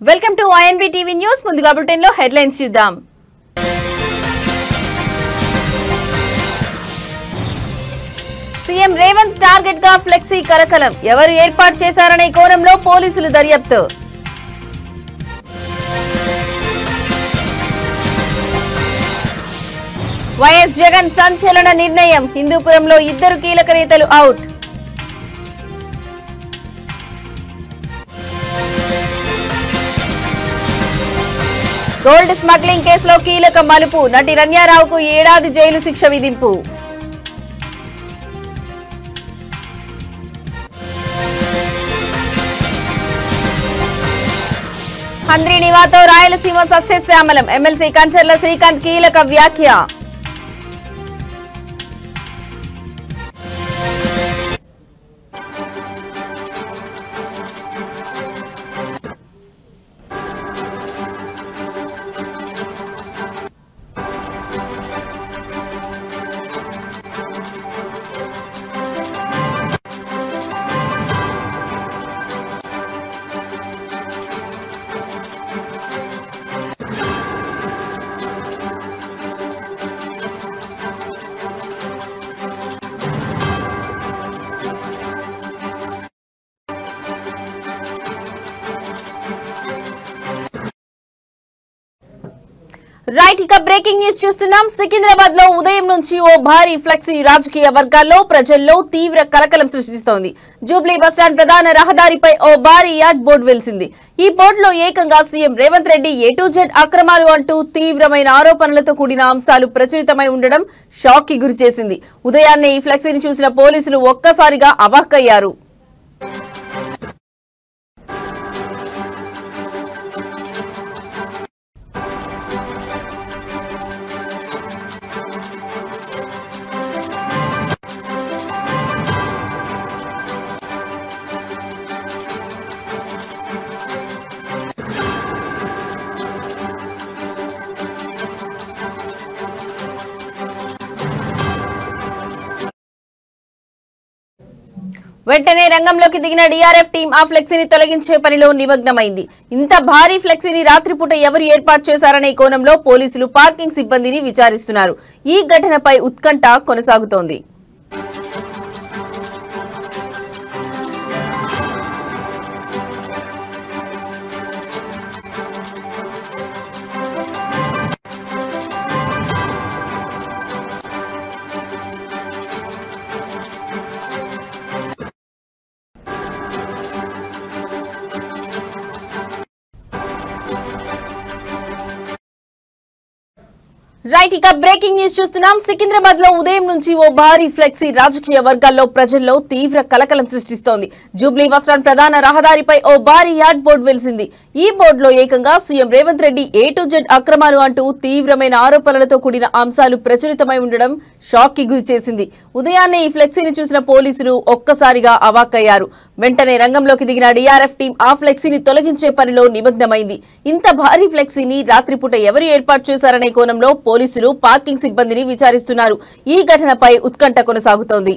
Welcome to INB TV news. ముందుగా bulletin లో headlines చూద్దాం. సీఎం రేవంత్ టార్గెట్ గా ఫ్లెక్సీ కలకలం. ఎవరు ఏర్పాటు చేశారనే కోణంలో పోలీసులు దర్యాప్తు. వైఎస్ జగన్ సంచలన నిర్ణయం. హిందూపురంలో 2 కీలక నేతలు అవుట్. గోల్డ్ స్మగ్లింగ్ కేసులో కీలక మలుపు. నటి రన్యారావుకు 7 ఏళ్ల జైలు శిక్ష విధింపు. హంద్రీ నివాతో రాయలసీమ సస్యశ్యామలం. ఎమ్మెల్సీ కంచర్ల శ్రీకాంత్ కీలక వ్యాఖ్య. రైట్, ఇక బ్రేకింగ్ న్యూస్ చూస్తున్నాం. సికింద్రాబాద్ లో ఉదయం నుంచి ఓ భారీ ఫ్లెక్సీ రాజకీయ వర్గాల్లో ప్రజల్లో తీవ్ర కలకలం సృష్టిస్తోంది. జూబ్లీ బస్టాండ్ ప్రధాన రహదారిపై ఓ భారీ యార్డ్ బోర్డు వెలిసింది. ఈ బోర్డులో ఏకంగా CM Revanth Reddy A to Z అక్రమాలు అంటూ తీవ్రమైన ఆరోపణలతో కూడిన అంశాలు ప్రచురితమై ఉండడం షాక్ కి గురిచేసింది. ఉదయాన్నే ఈ ఫ్లెక్సీని చూసిన పోలీసులు ఒక్కసారిగా అవాక్కయ్యారు. వెంటనే రంగంలోకి దిగిన DRF టీం ఆ ఫ్లెక్సీని తొలగించే పనిలో నిమగ్నమైంది. ఇంత భారీ ఫ్లెక్సీని రాత్రిపూట ఎవరు ఏర్పాటు చేశారనే కోణంలో పోలీసులు పార్కింగ్ సిబ్బందిని విచారిస్తున్నారు. ఈ ఘటనపై ఉత్కంఠ కొనసాగుతోంది. రైట్, ఇక బ్రేకింగ్ న్యూస్ చూస్తున్నాం. సికింద్రాబాద్ లో ఉదయం నుంచి ఓ భారీ ఫ్లెక్సీ రాజకీయ వర్గాల్లో ప్రజల్లో తీవ్ర కలకలం సృష్టిస్తోంది. జూబ్లీ బస్టాండ్ ప్రధాన రహదారిపై ఓ భారీ యార్డ్ బోర్డు వెలిసింది. ఈ బోర్డులో ఏకంగా CM Revanth Reddy A to Z అక్రమాలు అంటూ తీవ్రమైన ఆరోపణలతో కూడిన అంశాలు ప్రచురితమై ఉండడం షాక్ కి గురిచేసింది. ఉదయాన్నే ఈ ఫ్లెక్సీని చూసిన పోలీసులు ఒక్కసారిగా అవాక్కయ్యారు. వెంటనే రంగంలోకి దిగిన DRF టీం ఆ ఫ్లెక్సీని తొలగించే పనిలో నిమగ్నమైంది. ఇంత భారీ ఫ్లెక్సీని రాత్రిపూట ఎవరు ఏర్పాటు చేశారనే కోణంలో పోలీసులు పార్కింగ్ సిబ్బందిని విచారిస్తున్నారు. ఈ ఘటనపై ఉత్కంఠ కొనసాగుతోంది.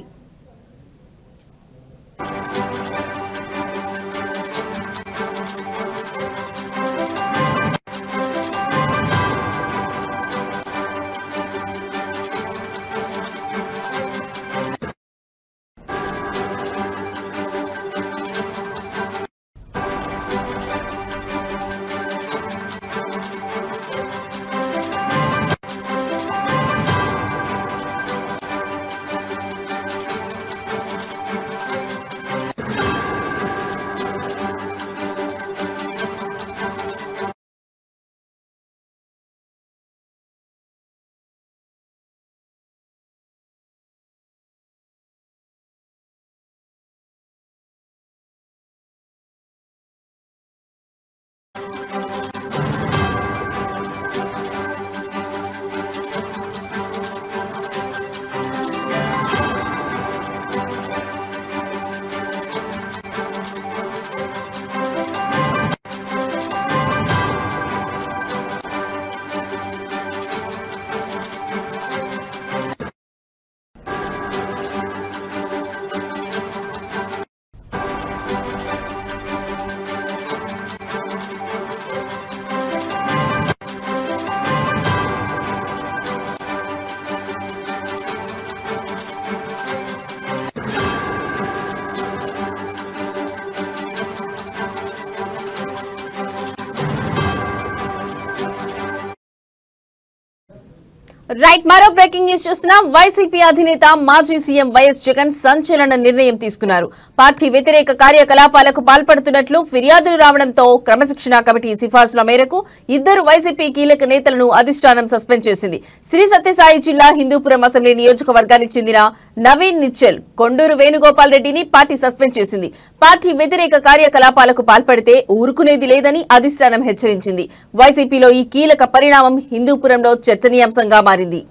రైట్, మరో బ్రేకింగ్ న్యూస్ చూస్తున్నాం. వైసీపీ అధినేత మాజీ సీఎం వైఎస్ జగన్ సంచలన నిర్ణయం తీసుకున్నారు. పార్టీ వ్యతిరేక కార్యకలాపాలకు పాల్పడుతున్నట్లు ఫిర్యాదులు రావడంతో క్రమశిక్షణ కమిటీ సిఫార్సుల మేరకు ఇద్దరు వైసీపీ కీలక నేతలను అధిష్టానం సస్పెండ్ చేసింది. శ్రీ సత్యసాయి జిల్లా హిందూపురం అసెంబ్లీ నియోజకవర్గానికి చెందిన నవీన్ నిశ్చల్, కొండూరు వేణుగోపాల్ రెడ్డిని పార్టీ సస్పెండ్ చేసింది. పార్టీ వ్యతిరేక కార్యకలాపాలకు పాల్పడితే ఊరుకునేది లేదని అధిష్టానం హెచ్చరించింది. వైసీపీలో ఈ కీలక పరిణామం హిందూపురంలో చర్చనీయాంశంగా మారింది.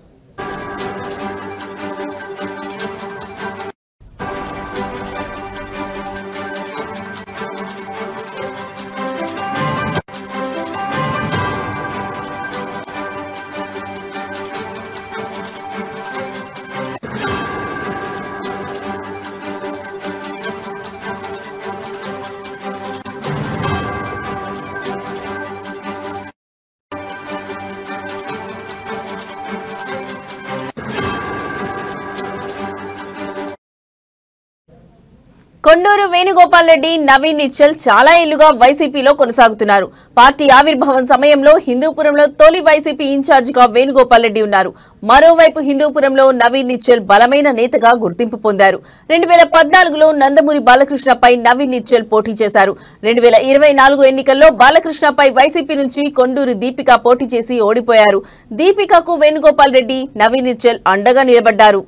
కొండూరు వేణుగోపాల్ రెడ్డి, నవీన్ నిశ్చల్ చాలా ఏళ్లుగా వైసీపీలో కొనసాగుతున్నారు. పార్టీ ఆవిర్భావం సమయంలో హిందూపురంలో తొలి వైసీపీ ఇన్ఛార్జిగా వేణుగోపాల్ రెడ్డి ఉన్నారు. మరోవైపు హిందూపురంలో నవీన్ నిశ్చల్ బలమైన నేతగా గుర్తింపు పొందారు. 2014లో నందమూరి బాలకృష్ణపై నవీన్ నిశ్చల్ పోటీ చేశారు. 2024 ఎన్నికల్లో బాలకృష్ణపై వైసీపీ నుంచి కొండూరు దీపిక పోటీ చేసి ఓడిపోయారు. దీపికకు వేణుగోపాల్ రెడ్డి, నవీన్ నిశ్చల్ అండగా నిలబడ్డారు.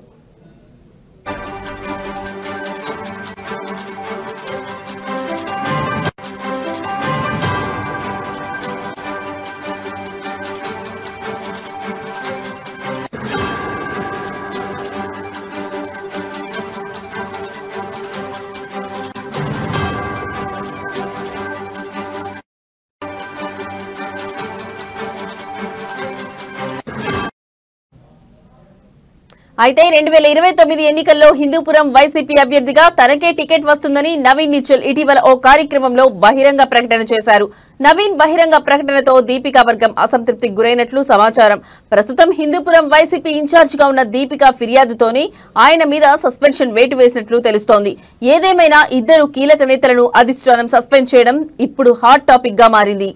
అయితే 2029 ఎన్నికల్లో హిందూపురం వైసీపీ అభ్యర్థిగా తనకే టికెట్ వస్తుందని నవీన్ నిశ్చల్ ఇటీవల ఓ కార్యక్రమంలో బహిరంగ ప్రకటన చేశారు. నవీన్ బహిరంగ ప్రకటనతో దీపిక వర్గం అసంతృప్తికి గురైనట్లు సమాచారం. ప్రస్తుతం హిందూపురం వైసీపీ ఇన్ఛార్జిగా ఉన్న దీపిక ఫిర్యాదుతోనే ఆయన మీద సస్పెన్షన్ వేటు వేసినట్లు తెలుస్తోంది. ఏదేమైనా ఇద్దరు కీలక నేతలను అధిష్టానం సస్పెండ్ చేయడం ఇప్పుడు హాట్ టాపిక్ గా మారింది.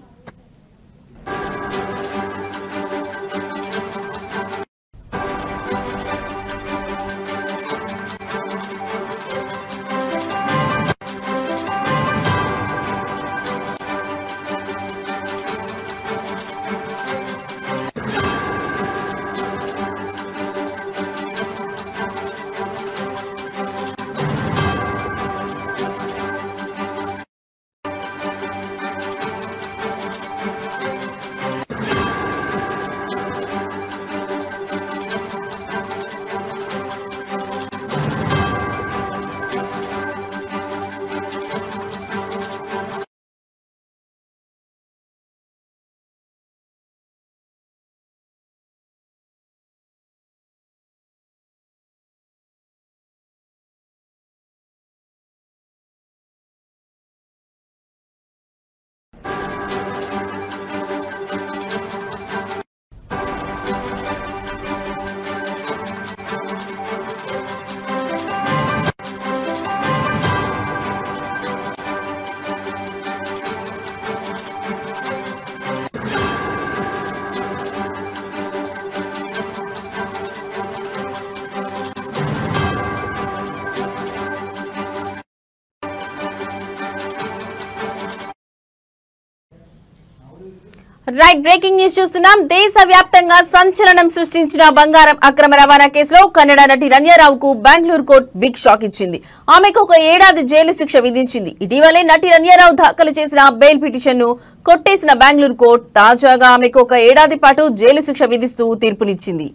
రైట్, బ్రేకింగ్ న్యూస్ చూస్తున్నాం. దేశవ్యాప్తంగా సంచలనం సృష్టించిన బంగారం అక్రమ రవాణా కేసులో కన్నడ నటి రణ్యారావుకు బెంగళూరు కోర్టు బిగ్ షాక్ ఇచ్చింది. ఆమెకు 1 ఏడాది జైలు శిక్ష విధించింది. ఇటీవలే నటి రణ్యారావు దాఖలు చేసిన బెయిల్ పిటిషన్ ను కొట్టేసిన బెంగళూరు కోర్టు తాజాగా ఆమెకు 1 ఏడాది పాటు జైలు శిక్ష విధిస్తూ తీర్పునిచ్చింది.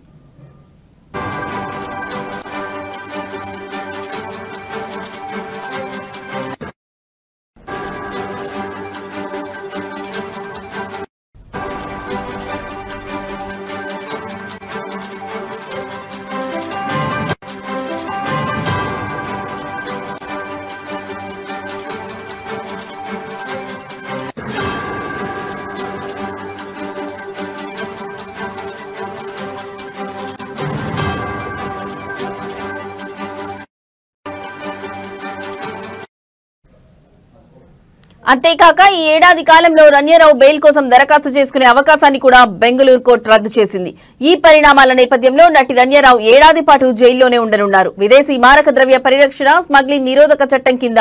అంతేకాక ఈ ఏడాది కాలంలో రణ్యరావు బెయిల్ కోసం దరఖాస్తు చేసుకునే అవకాశాన్ని కూడా బెంగళూరు కోర్టు రద్దు చేసింది. ఈ పరిణామాల నేపథ్యంలో నటి రణ్యరావు ఏడాది పాటు జైల్లోనే ఉండనున్నారు. విదేశీ మారక ద్రవ్య పరిరక్షణ స్మగ్లింగ్ నిరోధక చట్టం కింద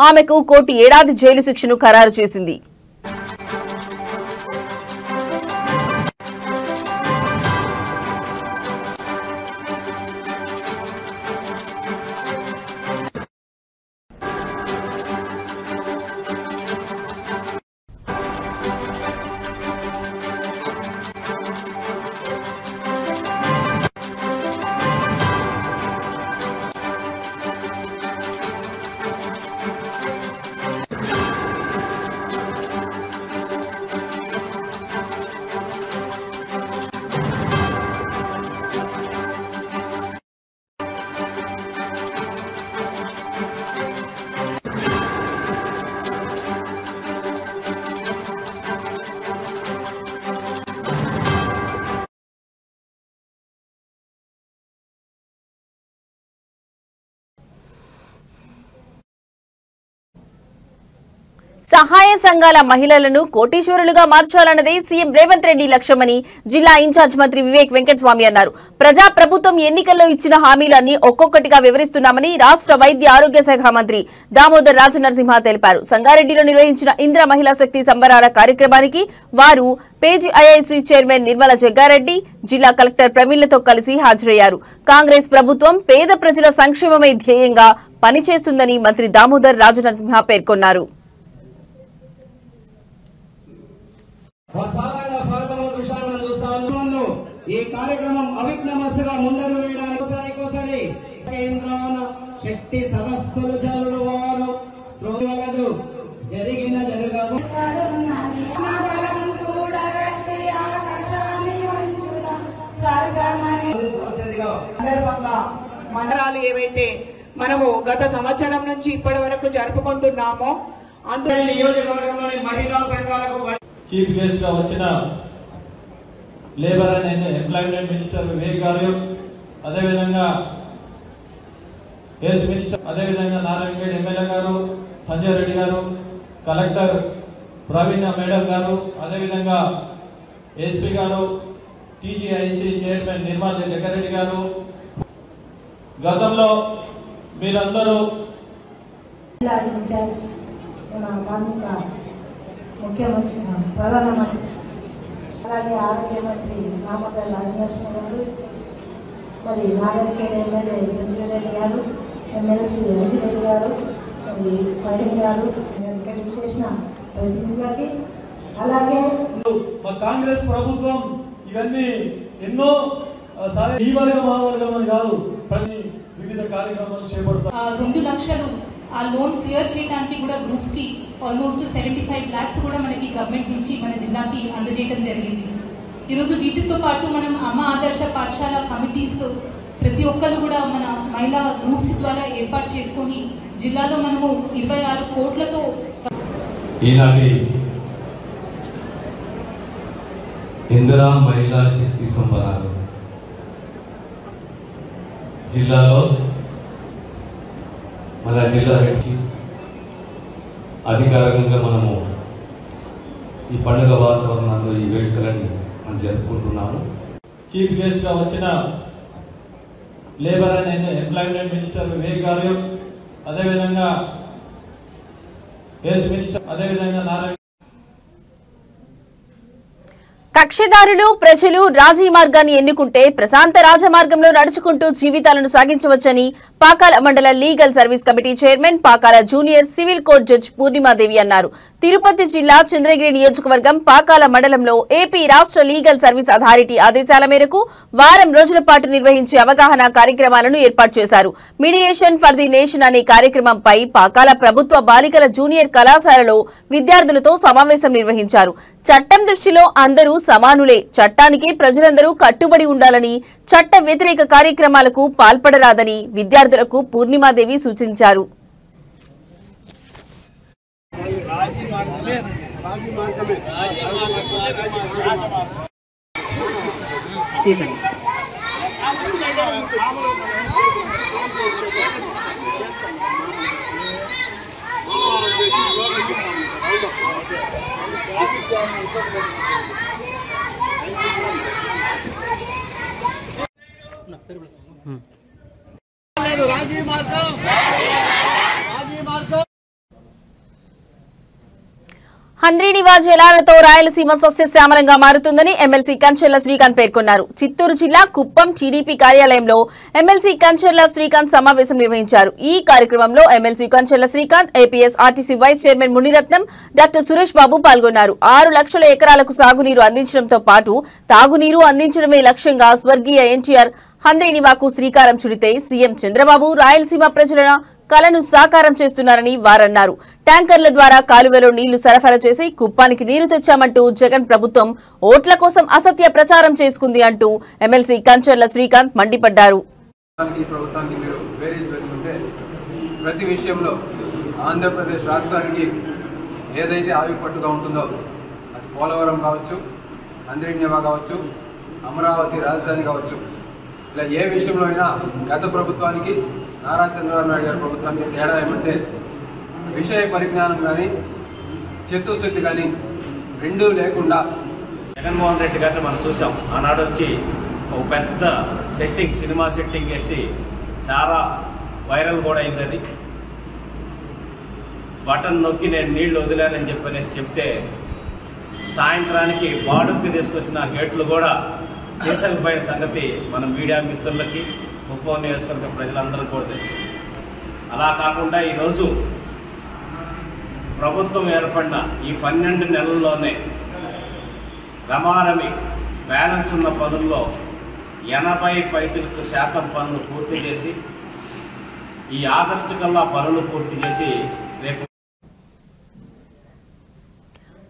ఆమెకు కోర్టు ఏడాది జైలు శిక్షను ఖరారు చేసింది. సహాయ సంఘాల మహిళలను కోటీశ్వరులుగా మార్చాలన్నదే సీఎం రేవంత్ రెడ్డి లక్ష్యమని జిల్లా ఇన్ఛార్జ్ మంత్రి వివేక్ వెంకటస్వామి అన్నారు. ప్రజా ప్రభుత్వం ఎన్నికల్లో ఇచ్చిన హామీలన్నీ ఒక్కొక్కటిగా వివరిస్తున్నామని రాష్ట్ర వైద్య ఆరోగ్య శాఖ మంత్రి దామోదర్ రాజనరసింహ తెలిపారు. సంగారెడ్డిలో నిర్వహించిన ఇంద్ర మహిళా శక్తి సంబరాల కార్యక్రమానికి వారు పేజీఐఐసీ చైర్మన్ నిర్మల జగ్గారెడ్డి, జిల్లా కలెక్టర్ ప్రవీణ్లతో కలిసి హాజరయ్యారు. కాంగ్రెస్ ప్రభుత్వం పేద ప్రజల సంక్షేమమే ధ్యేయంగా పనిచేస్తుందని మంత్రి దామోదర్ రాజనరసింహ పేర్కొన్నారు. ఈ కార్యక్రమం అవిఘ్నమస్తుగా ముందరు వేయడానికి కేంద్రమైన శక్తి సదస్సులు జరుగువారు స్తోత్రవలదు జరిగిన జరగవు మండలాలు ఏవైతే మనము గత సంవత్సరం నుంచి ఇప్పటి వరకు జరుపుకుంటున్నామో అందులో నియోజకవర్గంలోని మహిళా సంఘాలకు చీఫ్ గెస్ట్ గా వచ్చిన labour and employment minister Vivek గారు, అదేవిధంగా హెల్త్ మినిస్టర్, అదేవిధంగా నారాయణఖేడ్ ఎమ్మెల్యే గారు, సంజయ్ రెడ్డి గారు, కలెక్టర్ ప్రవీణ మేడం గారు, అదేవిధంగా ఎస్పీ గారు, టీజీఐసీ చైర్మన్ నిర్మల జగ్గారెడ్డి గారు, గతంలో మీరందరూ ముఖ్యమంత్రి ప్రధానమంత్రి అలాగే ఆరోగ్య మంత్రి దామోదర్ రాజనరసింహ గారు, మరి నారాయణఖేడ్ ఎమ్మెల్యే సంజయ్ రెడ్డి గారు, ఎమ్మెల్సీ రంజిరెడ్డి గారు, మరి ఫహీం గారు, ఇక్కడ చేసిన ప్రతినిధి గారికి, అలాగే మా కాంగ్రెస్ ప్రభుత్వం ఇవన్నీ ఎన్నో ఈ వర్గం ఆ వర్గం అని కాదు ప్రతి వివిధ కార్యక్రమాలు చేపడతాం. 2 లక్షలు ఆ లోన్ క్లియర్ చేయడానికి కూడా గ్రూప్స్ కి ఆల్మోస్ట్ 75 lakhs కూడా మనకి గవర్నమెంట్ నుంచి మన జిల్లాకి అందజేయడం జరిగింది. ఈరోజు వీటితో పాటు మనం అమ్మ ఆదర్శ పాఠశాల కమిటీస్ ప్రతి ఒక్కరు కూడా మన మహిళా గ్రూప్స్ ద్వారా ఏర్పాటు చేసుకొని జిల్లాలో మనము 26 కోట్లతో ఈనాటి ఇందిరా మహిళా శక్తి సంబరాలు జిల్లాలో మన జిల్లా అధికారికంగా మనము ఈ పండుగ వాతావరణంలో ఈ వేడుకలని మనం జరుపుకుంటున్నాము. చీఫ్ గెస్ట్ గా వచ్చిన labour and employment minister Vivek గారు, అదేవిధంగా హెల్త్ మినిస్టర్, అదేవిధంగా నారాయణ కక్షిదారులు ప్రజలు రాజీ మార్గాన్ని ఎన్నుకుంటే ప్రశాంత రాజమార్గంలో నడుచుకుంటూ జీవితాలను సాగించవచ్చని పాకాల మండల legal service committee chairman Pakala junior civil court judge Purnima Devi అన్నారు. తిరుపతి జిల్లా చంద్రగిరి నియోజకవర్గం పాకాల మండలంలో ఏపీ రాష్ట్ర లీగల్ సర్వీస్ అథారిటీ ఆదేశాల మేరకు వారం రోజుల పాటు నిర్వహించే అవగాహన కార్యక్రమాలను ఏర్పాటు చేశారు. మీడియేషన్ ఫర్ ది నేషన్ అనే కార్యక్రమంపై పాకాల ప్రభుత్వ బాలికల జూనియర్ కళాశాలలో విద్యార్థులతో సమావేశం నిర్వహించారు. చట్టం దృష్టిలో అందరూ సమానులే, చట్టానికి ప్రజలందరూ కట్టుబడి ఉండాలని, చట్ట వ్యతిరేక కార్యక్రమాలకు పాల్పడరాదని విద్యార్థులకు పూర్ణిమాదేవి సూచించారు. హంద్రీనివా జలాలతో రాయలసీమ సస్యశ్యామలంగా మారుతుందని ఎమ్మెల్సీ కంచెర్ల శ్రీకాంత్ పేర్కొన్నారు. చిత్తూరు జిల్లా కుప్పం టీడీపీ కార్యాలయంలో ఎమ్మెల్సీ కంచెర్ల శ్రీకాంత్ సమావేశం నిర్వహించారు. ఈ కార్యక్రమంలో MLC Kancharla Srikanth, APS RTC vice chairman Muniratnam, doctor Suresh Babu పాల్గొన్నారు. 6 లక్షల ఎకరాలకు సాగునీరు అందించడంతో పాటు తాగునీరు అందించడమే లక్ష్యంగా స్వర్గీయ ఎన్టీఆర్ హంద్రీనివాకు శ్రీకారం చుడితే సీఎం చంద్రబాబు రాయలసీమ ప్రజల కలను సాకారం చేస్తున్నారని వారన్నారు. ట్యాంకర్ల ద్వారా కాలువలో నీళ్లు సరఫరా చేసి కుప్పానికి నీరు తెచ్చామంటూ జగన్ ప్రభుత్వం ఓట్ల కోసం అసత్య ప్రచారం చేసుకుంది అంటూ ఎమ్మెల్సీ కంచెర్ల శ్రీకాంత్ మండిపడ్డారు. ప్రతి విషయంలో ఆంధ్రప్రదేశ్ రాష్ట్రానికి ఏదైతే ఆయుపట్టుగా ఉంటుందో అది పోలవరం కావచ్చు, హంద్రీనివా కావచ్చు, అమరావతి రాజధాని కావచ్చు, ఇలా ఏ విషయంలో అయినా గత ప్రభుత్వానికి నారా చంద్రబాబు నాయుడు గారి ప్రభుత్వానికి తేడా ఏమంటే విషయ పరిజ్ఞానం కానీ చిత్తశుద్ధి కానీ రెండూ లేకుండా జగన్మోహన్ రెడ్డి గారిని మనం చూసాం. ఆనాడు వచ్చి ఒక పెద్ద సెట్టింగ్, సినిమా సెట్టింగ్ వేసి చాలా వైరల్ కూడా అయింది. బటన్ నొక్కి నేను నీళ్లు వదిలానని చెప్పనేసి చెప్తే సాయంత్రానికి బాడుక్కి తీసుకొచ్చిన గేట్లు కూడా తీసుకుపోయిన సంగతి మన మీడియా మిత్రులకి, కుప్పం నియోజకవర్గ ప్రజలందరూ కూడా తెలుసు. అలా కాకుండా ఈరోజు ప్రభుత్వం ఏర్పడిన ఈ 12 నెలల్లోనే రమారమి బ్యాలెన్స్ ఉన్న పనుల్లో 80% పనులు పూర్తి చేసి ఈ ఆగస్టు కల్లా పనులు పూర్తి చేసి రేపు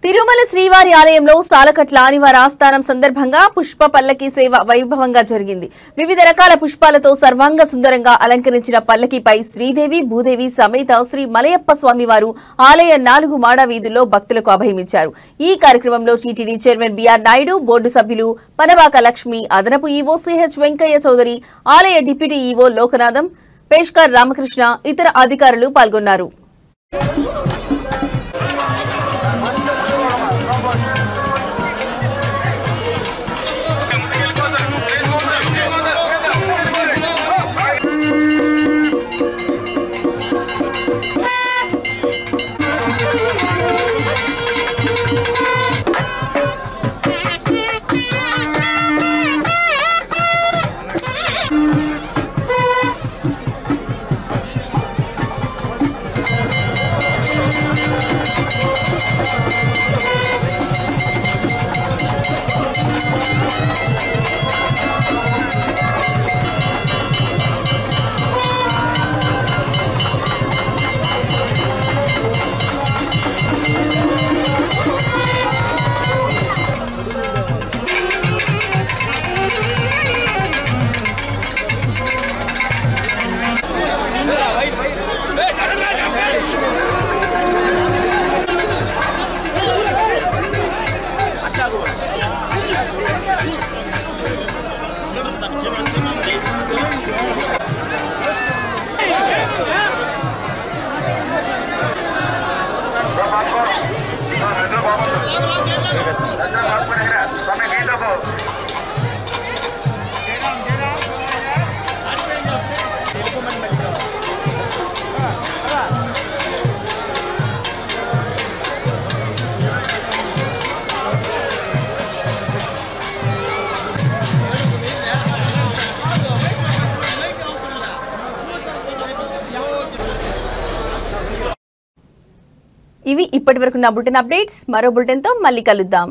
తిరుమల శ్రీవారి ఆలయంలో సాలకట్ల ఆదివార ఆస్థానం సందర్భంగా పుష్ప పల్లకి సేవ వైభవంగా జరిగింది. వివిధ రకాల పుష్పాలతో సర్వాంగ సుందరంగా అలంకరించిన పల్లకిపై శ్రీదేవి, భూదేవి సమేత శ్రీ మలయప్ప స్వామివారు ఆలయ 4 మాడ వీధుల్లో భక్తులకు అభయమిచ్చారు. ఈ కార్యక్రమంలో TTD chairman BR Naidu, board సభ్యులు పనవాక లక్ష్మి, అదనపు ఈవో సిహెచ్ వెంకయ్య చౌదరి, ఆలయ డిప్యూటీ ఈవో లోకనాథం, పేష్కర్ రామకృష్ణ, ఇతర అధికారులు పాల్గొన్నారు. ఇవి ఇప్పటివరకు నా బులెటిన్ అప్డేట్స్. మరో బులెటిన్తో మళ్ళీ కలుద్దాం.